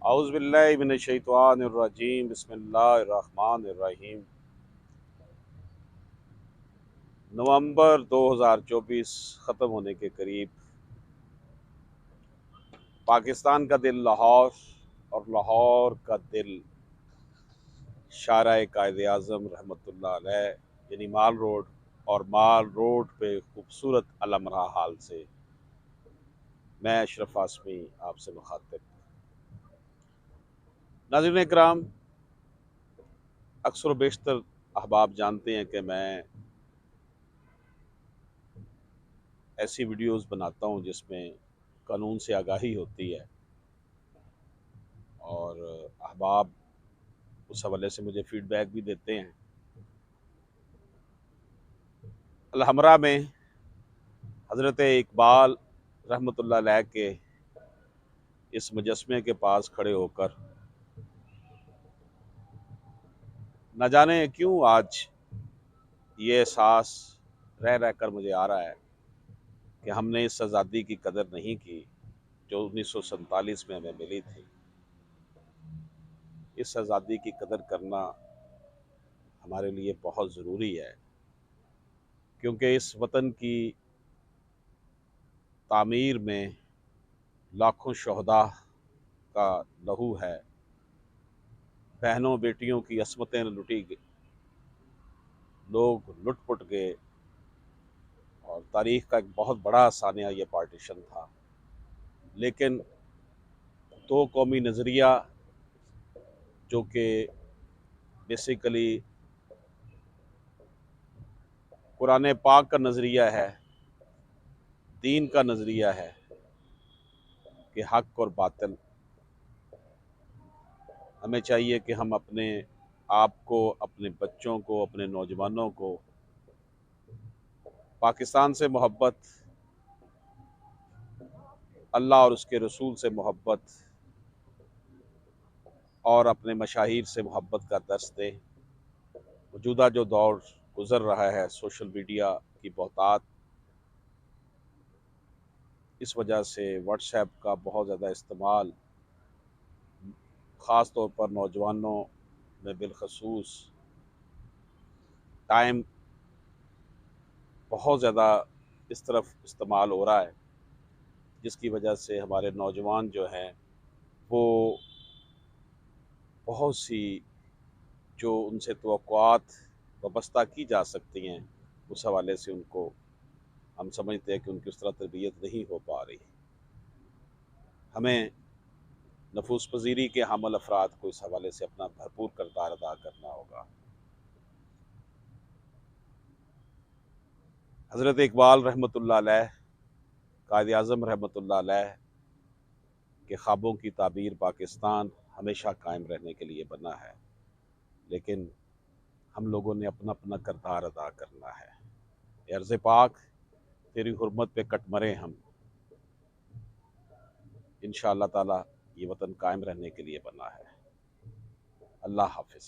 اعوذ باللہ من الشیطان الرجیم بسم اللہ الرحمن الرحیم۔ نومبر 2024 ختم ہونے کے قریب پاکستان کا دل لاہور اور لاہور کا دل شارع قائد اعظم رحمۃ اللہ علیہ یعنی مال روڈ، اور مال روڈ پہ خوبصورت علمرہ حال سے میں اشرف آسمی آپ سے مخاطب۔ ناظرین اکرام، اکثر و بیشتر احباب جانتے ہیں کہ میں ایسی ویڈیوز بناتا ہوں جس میں قانون سے آگاہی ہوتی ہے، اور احباب اس حوالے سے مجھے فیڈ بیک بھی دیتے ہیں۔ الحمرہ میں حضرت اقبال رحمۃ اللہ علیہ کے اس مجسمے کے پاس کھڑے ہو کر نہ جانے کیوں آج یہ احساس رہ رہ کر مجھے آ رہا ہے کہ ہم نے اس آزادی کی قدر نہیں کی جو 1947 میں ہمیں ملی تھی۔ اس آزادی کی قدر کرنا ہمارے لیے بہت ضروری ہے، کیونکہ اس وطن کی تعمیر میں لاکھوں شہداء کا لہو ہے، بہنوں بیٹیوں کی عصمتیں لوٹی گئی، لوگ لٹ پٹ گئے، اور تاریخ کا ایک بہت بڑا ثانیہ یہ پارٹیشن تھا۔ لیکن دو قومی نظریہ جو کہ بیسیکلی قرآن پاک کا نظریہ ہے، دین کا نظریہ ہے کہ حق اور باطل، ہمیں چاہیے کہ ہم اپنے آپ کو، اپنے بچوں کو، اپنے نوجوانوں کو پاکستان سے محبت، اللہ اور اس کے رسول سے محبت اور اپنے مشاہیر سے محبت کا درس دیں۔ موجودہ جو دور گزر رہا ہے، سوشل میڈیا کی بہتات، اس وجہ سے واٹس ایپ کا بہت زیادہ استعمال خاص طور پر نوجوانوں میں بالخصوص ٹائم بہت زیادہ اس طرف استعمال ہو رہا ہے، جس کی وجہ سے ہمارے نوجوان جو ہیں وہ بہت سی جو ان سے توقعات وابستہ کی جا سکتی ہیں، اس حوالے سے ان کو ہم سمجھتے ہیں کہ ان کی اس طرح تربیت نہیں ہو پا رہی۔ ہمیں نفوذ پذیری کے حامل افراد کو اس حوالے سے اپنا بھرپور کردار ادا کرنا ہوگا۔ حضرت اقبال رحمۃ اللہ علیہ، قائد اعظم رحمۃ اللہ علیہ کے خوابوں کی تعبیر پاکستان ہمیشہ قائم رہنے کے لیے بنا ہے، لیکن ہم لوگوں نے اپنا اپنا کردار ادا کرنا ہے۔ اے عرض پاک، تیری حرمت پہ کٹ مرے ہم، انشاءاللہ تعالی یہ وطن قائم رہنے کے لیے بنا ہے۔ اللہ حافظ۔